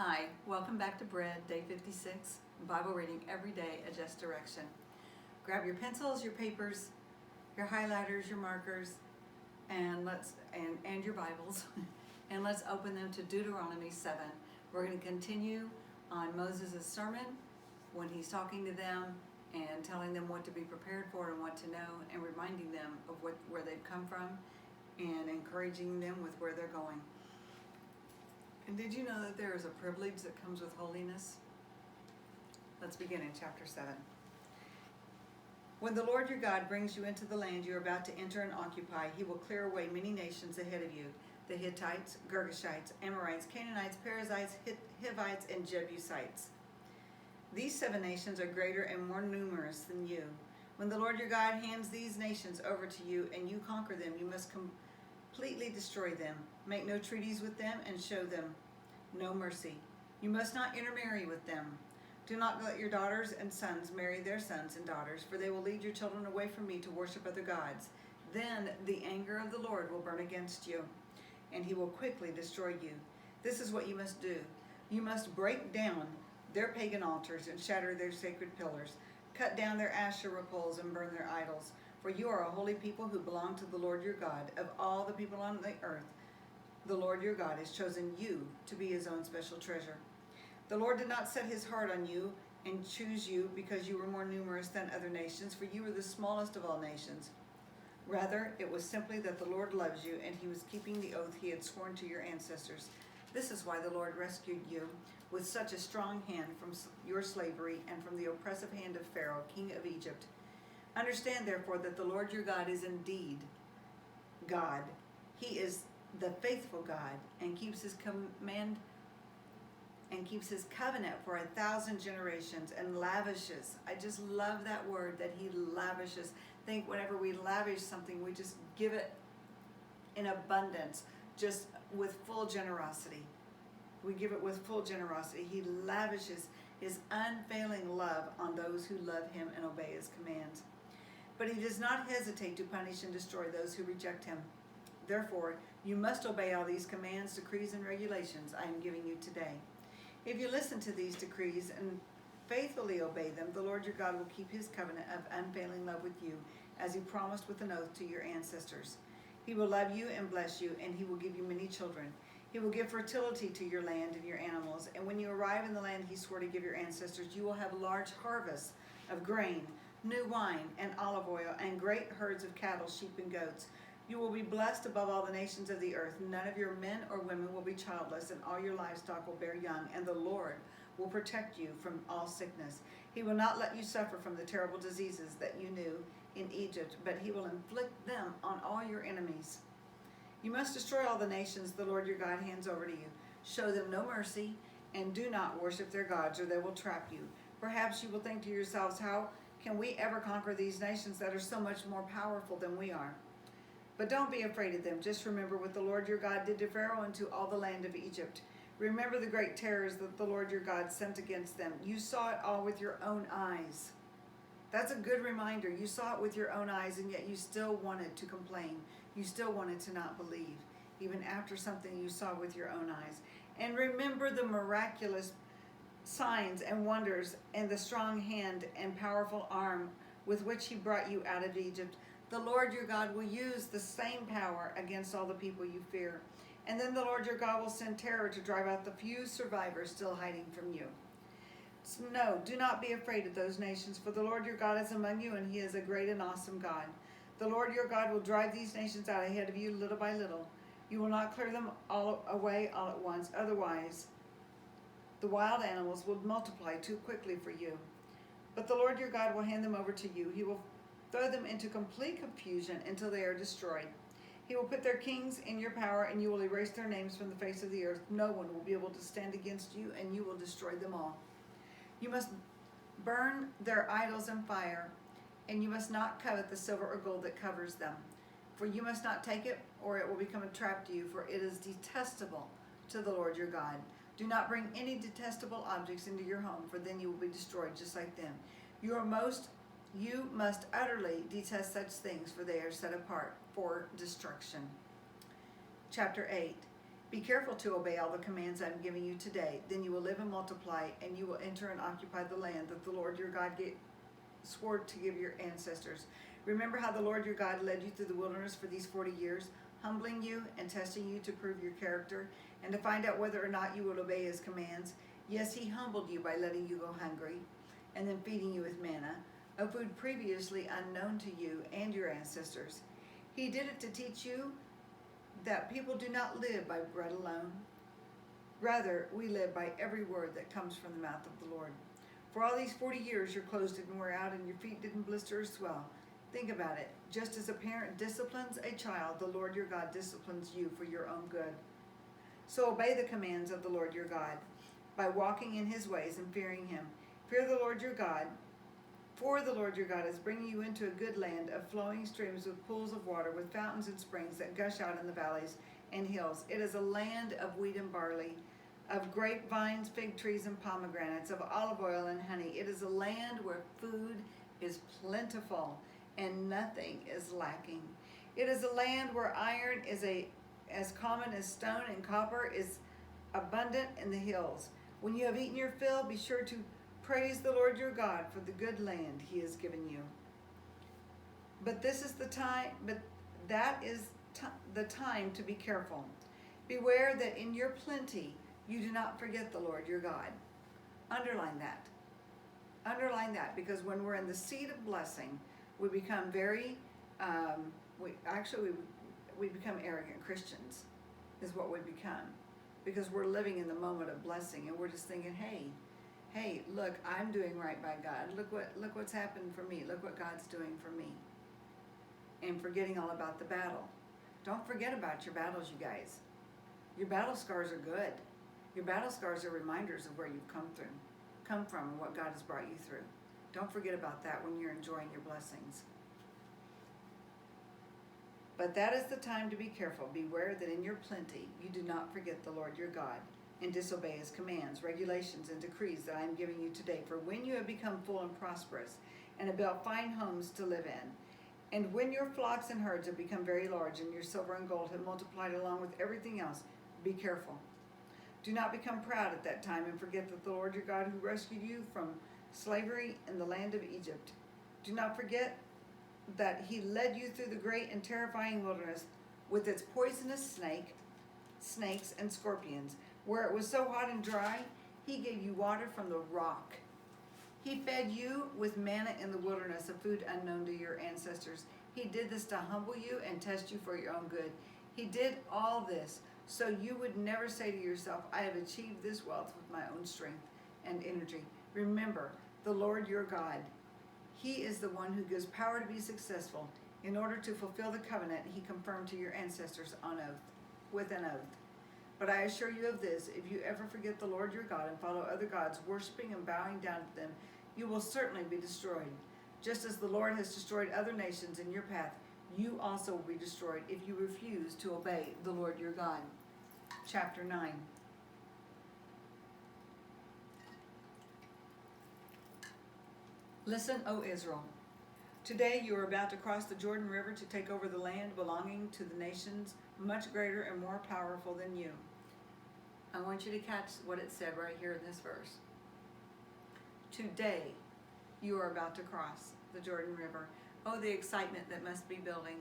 Hi, welcome back to Bread, Day 56, Bible reading every day, a just direction. Grab your pencils, your papers, your highlighters, your markers, and your Bibles, and let's open them to Deuteronomy 7. We're going to continue on Moses' sermon when he's talking to them and telling them what to be prepared for and what to know, and reminding them of where they've come from and encouraging them with where they're going. And did you know that there is a privilege that comes with holiness? Let's begin in chapter 7. When the Lord your God brings you into the land you are about to enter and occupy, he will clear away many nations ahead of you: the Hittites, Girgashites, Amorites, Canaanites, Perizzites, Hivites, and Jebusites. These 7 nations are greater and more numerous than you. When the Lord your God hands these nations over to you and you conquer them, you must completely destroy them. Make no treaties with them and show them no mercy. You must not intermarry with them. Do not let your daughters and sons marry their sons and daughters, for they will lead your children away from me to worship other gods. Then the anger of the Lord will burn against you, and he will quickly destroy you. This is what you must do. You must break down their pagan altars and shatter their sacred pillars. Cut down their Asherah poles and burn their idols. For you are a holy people who belong to the Lord your God. Of all the people on the earth, the Lord your God has chosen you to be his own special treasure. The Lord did not set his heart on you and choose you because you were more numerous than other nations, for you were the smallest of all nations. Rather, it was simply that the Lord loves you, and he was keeping the oath he had sworn to your ancestors. This is why the Lord rescued you with such a strong hand from your slavery and from the oppressive hand of Pharaoh, king of Egypt. Understand, therefore, that the Lord your God is indeed God. He is the faithful God and keeps his command and keeps his covenant for 1,000 generations and lavishes. I just love that word, that he lavishes. Think whenever we lavish something, we just give it in abundance, just with full generosity. We give it with full generosity. He lavishes his unfailing love on those who love him and obey his commands. But he does not hesitate to punish and destroy those who reject him. Therefore, you must obey all these commands, decrees, and regulations I am giving you today. If you listen to these decrees and faithfully obey them, the Lord your God will keep his covenant of unfailing love with you, as he promised with an oath to your ancestors. He will love you and bless you, and he will give you many children. He will give fertility to your land and your animals, and when you arrive in the land he swore to give your ancestors, you will have large harvests of grain, new wine, and olive oil, and great herds of cattle, sheep, and goats. You will be blessed above all the nations of the earth. None of your men or women will be childless, and all your livestock will bear young, and the Lord will protect you from all sickness. He will not let you suffer from the terrible diseases that you knew in Egypt, but he will inflict them on all your enemies. You must destroy all the nations the Lord your God hands over to you. Show them no mercy, and do not worship their gods, or they will trap you. Perhaps you will think to yourselves, how can we ever conquer these nations that are so much more powerful than we are? But don't be afraid of them. Just remember what the Lord your God did to Pharaoh and to all the land of Egypt. Remember the great terrors that the Lord your God sent against them. You saw it all with your own eyes. That's a good reminder. You saw it with your own eyes, and yet you still wanted to complain. You still wanted to not believe, even after something you saw with your own eyes. And remember the miraculous signs and wonders and the strong hand and powerful arm with which he brought you out of Egypt. The Lord your God will use the same power against all the people you fear. And then the Lord your God will send terror to drive out the few survivors still hiding from you. So no, do not be afraid of those nations, for the Lord your God is among you, and he is a great and awesome God. The Lord your God will drive these nations out ahead of you little by little. You will not clear them all away all at once, otherwise the wild animals will multiply too quickly for you. But the Lord your God will hand them over to you. He will throw them into complete confusion until they are destroyed. He will put their kings in your power, and you will erase their names from the face of the earth. No one will be able to stand against you, and you will destroy them all. You must burn their idols in fire, and you must not covet the silver or gold that covers them. For you must not take it, or it will become a trap to you, for it is detestable to the Lord your God. Do not bring any detestable objects into your home, for then you will be destroyed just like them. You must utterly detest such things, for they are set apart for destruction. Chapter 8. Be careful to obey all the commands I'm giving you today. Then you will live and multiply, and you will enter and occupy the land that the Lord your God swore to give your ancestors. Remember how the Lord your God led you through the wilderness for these 40 years, humbling you and testing you to prove your character, and to find out whether or not you would obey his commands. Yes, he humbled you by letting you go hungry, and then feeding you with manna, a food previously unknown to you and your ancestors. He did it to teach you that people do not live by bread alone. Rather, we live by every word that comes from the mouth of the Lord. For all these 40 years, your clothes didn't wear out and your feet didn't blister or swell. Think about it. Just as a parent disciplines a child, the Lord your God disciplines you for your own good. So obey the commands of the Lord your God by walking in his ways and fearing him. Fear the Lord your God, for the Lord your God is bringing you into a good land of flowing streams with pools of water, with fountains and springs that gush out in the valleys and hills. It is a land of wheat and barley, of grapevines, fig trees, and pomegranates, of olive oil and honey. It is a land where food is plentiful and nothing is lacking. It is a land where iron is as common as stone, and copper is abundant in the hills. When you have eaten your fill, be sure to praise the Lord your God for the good land he has given you. But that is the time to be careful. Beware that in your plenty you do not forget the Lord your God. Underline that. Underline that, because when we're in the seat of blessing, we become we become arrogant Christians, is what we become, because we're living in the moment of blessing, and we're just thinking, hey, look, I'm doing right by God. Look what's happened for me. Look what God's doing for me. And forgetting all about the battle. Don't forget about your battles, you guys. Your battle scars are good. Your battle scars are reminders of where you've come from, and what God has brought you through. Don't forget about that when you're enjoying your blessings. But that is the time to be careful. Beware that in your plenty you do not forget the Lord your God and disobey his commands, regulations, and decrees that I am giving you today. For when you have become full and prosperous and have built fine homes to live in, and when your flocks and herds have become very large and your silver and gold have multiplied along with everything else, be careful. Do not become proud at that time and forget that the Lord your God who rescued you from slavery in the land of Egypt. Do not forget that he led you through the great and terrifying wilderness with its poisonous snakes and scorpions. Where it was so hot and dry, he gave you water from the rock. He fed you with manna in the wilderness, a food unknown to your ancestors. He did this to humble you and test you for your own good. He did all this so you would never say to yourself, I have achieved this wealth with my own strength and energy. Remember, the Lord your God, he is the one who gives power to be successful. In order to fulfill the covenant he confirmed to your ancestors on oath, with an oath. But I assure you of this, if you ever forget the Lord your God and follow other gods, worshiping and bowing down to them, you will certainly be destroyed. Just as the Lord has destroyed other nations in your path, you also will be destroyed if you refuse to obey the Lord your God. Chapter 9. Listen, O Israel. Today you are about to cross the Jordan River to take over the land belonging to the nations much greater and more powerful than you. I want you to catch what it said right here in this verse. Today you are about to cross the Jordan River. Oh, the excitement that must be building.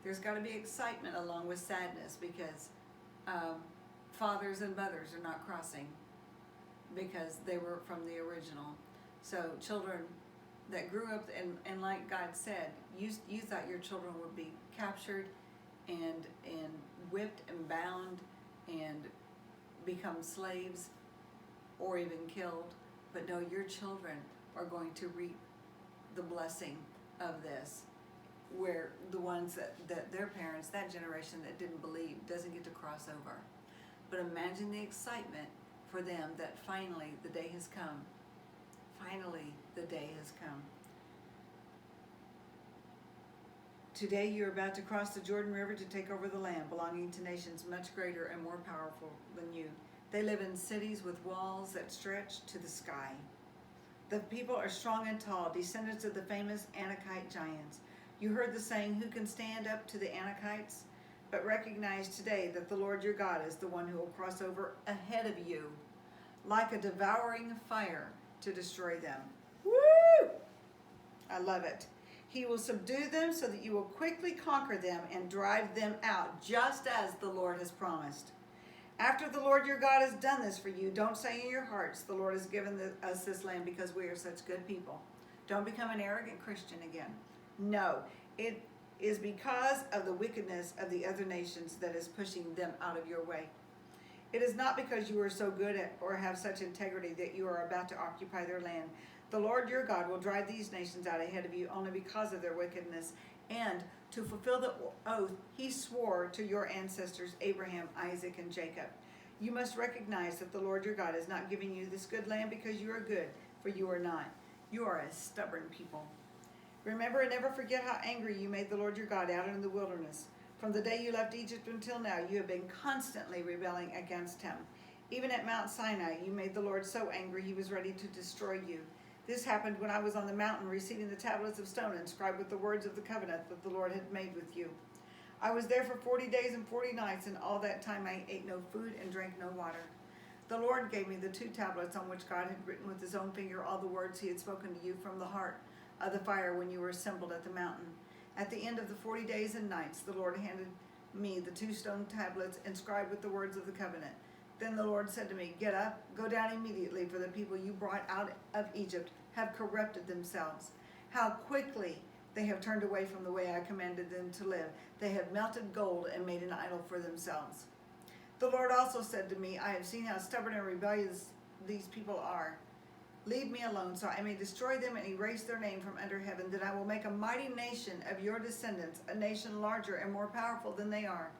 There's got to be excitement along with sadness, because fathers and mothers are not crossing because they were from the original. So children that grew up, and like God said, you thought your children would be captured and whipped and bound and become slaves or even killed. But no, your children are going to reap the blessing of this, where the ones that their parents, that generation that didn't believe, doesn't get to cross over. But imagine the excitement for them that finally the day has come. Finally, the day has come. Today you're about to cross the Jordan River to take over the land belonging to nations much greater and more powerful than you. They live in cities with walls that stretch to the sky. The people are strong and tall, descendants of the famous Anakite giants. You heard the saying, who can stand up to the Anakites? But recognize today that the Lord your God is the one who will cross over ahead of you like a devouring fire to destroy them. Woo! I love it. He will subdue them so that you will quickly conquer them and drive them out, just as the Lord has promised. After the Lord your God has done this for you, don't say in your hearts, the Lord has given us this land because we are such good people. Don't become an arrogant Christian again. No, it is because of the wickedness of the other nations that is pushing them out of your way. It is not because you are so good at or have such integrity that you are about to occupy their land. The Lord your God will drive these nations out ahead of you only because of their wickedness, and to fulfill the oath he swore to your ancestors Abraham, Isaac, and Jacob. You must recognize that the Lord your God is not giving you this good land because you are good, for you are not. You are a stubborn people. Remember and never forget how angry you made the Lord your God out in the wilderness. From the day you left Egypt until now, you have been constantly rebelling against him. Even at Mount Sinai, you made the Lord so angry he was ready to destroy you. This happened when I was on the mountain receiving the tablets of stone inscribed with the words of the covenant that the Lord had made with you. I was there for 40 days and 40 nights, and all that time I ate no food and drank no water. The Lord gave me the 2 tablets on which God had written with his own finger all the words he had spoken to you from the heart of the fire when you were assembled at the mountain. At the end of the 40 days and nights, the Lord handed me the 2 stone tablets inscribed with the words of the covenant. Then the Lord said to me, "Get up, go down immediately, for the people you brought out of Egypt have corrupted themselves. How quickly they have turned away from the way I commanded them to live. They have melted gold and made an idol for themselves." The Lord also said to me, "I have seen how stubborn and rebellious these people are. Leave me alone so I may destroy them and erase their name from under heaven. Then I will make a mighty nation of your descendants, a nation larger and more powerful than they are."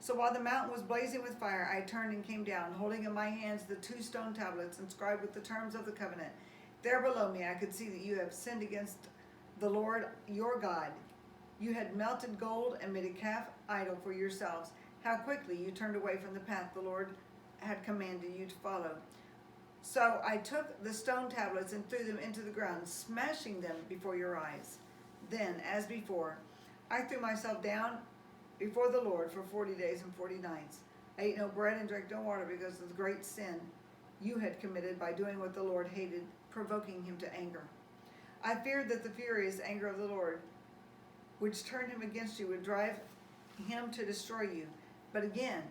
So while the mountain was blazing with fire, I turned and came down, holding in my hands the 2 stone tablets inscribed with the terms of the covenant. There below me I could see that you have sinned against the Lord your God. You had melted gold and made a calf idol for yourselves. How quickly you turned away from the path the Lord had commanded you to follow. So I took the stone tablets and threw them into the ground, smashing them before your eyes. Then, as before, I threw myself down before the Lord for 40 days and 40 nights. I ate no bread and drank no water because of the great sin you had committed by doing what the Lord hated, provoking him to anger. I feared that the furious anger of the Lord, which turned him against you, would drive him to destroy you. But again,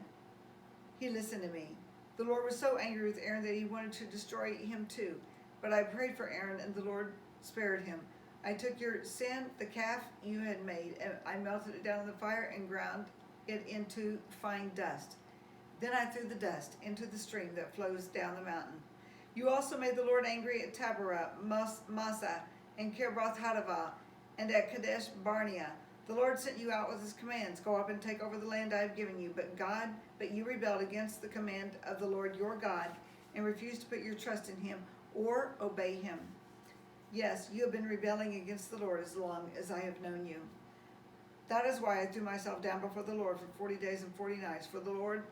he listened to me. The Lord was so angry with Aaron that he wanted to destroy him too. But I prayed for Aaron, and the Lord spared him. I took your sin, the calf you had made, and I melted it down in the fire and ground it into fine dust. Then I threw the dust into the stream that flows down the mountain. You also made the Lord angry at Taberah, Massa, and Kibroth Hattaavah, and at Kadesh Barnea. The Lord sent you out with his commands, "Go up and take over the land I have given you." But you rebelled against the command of the Lord your God and refused to put your trust in him or obey him. Yes, you have been rebelling against the Lord as long as I have known you. That is why I threw myself down before the Lord for 40 days and 40 nights, for the Lord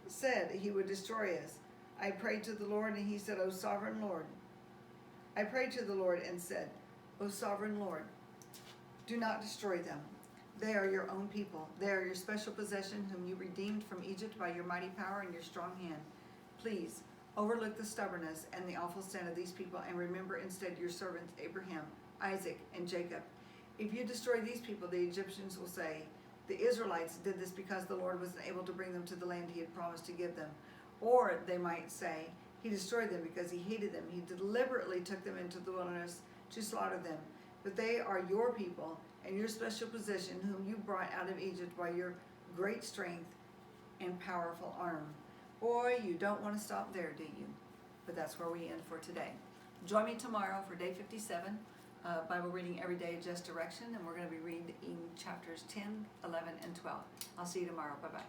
said he would destroy us. I prayed to the Lord, and he said, "O sovereign Lord." I prayed to the Lord and said, "O sovereign Lord, do not destroy them. They are your own people. They are your special possession, whom you redeemed from Egypt by your mighty power and your strong hand. Please overlook the stubbornness and the awful sin of these people, and remember instead your servants Abraham, Isaac, and Jacob. If you destroy these people, the Egyptians will say, 'The Israelites did this because the Lord wasn't able to bring them to the land he had promised to give them.' Or they might say, 'He destroyed them because he hated them. He deliberately took them into the wilderness to slaughter them.' But they are your people and your special possession, whom you brought out of Egypt by your great strength and powerful arm." Boy, you don't want to stop there, do you? But that's where we end for today. Join me tomorrow for day 57, Bible reading every day, just direction, and we're going to be reading chapters 10, 11, and 12. I'll see you tomorrow. Bye-bye.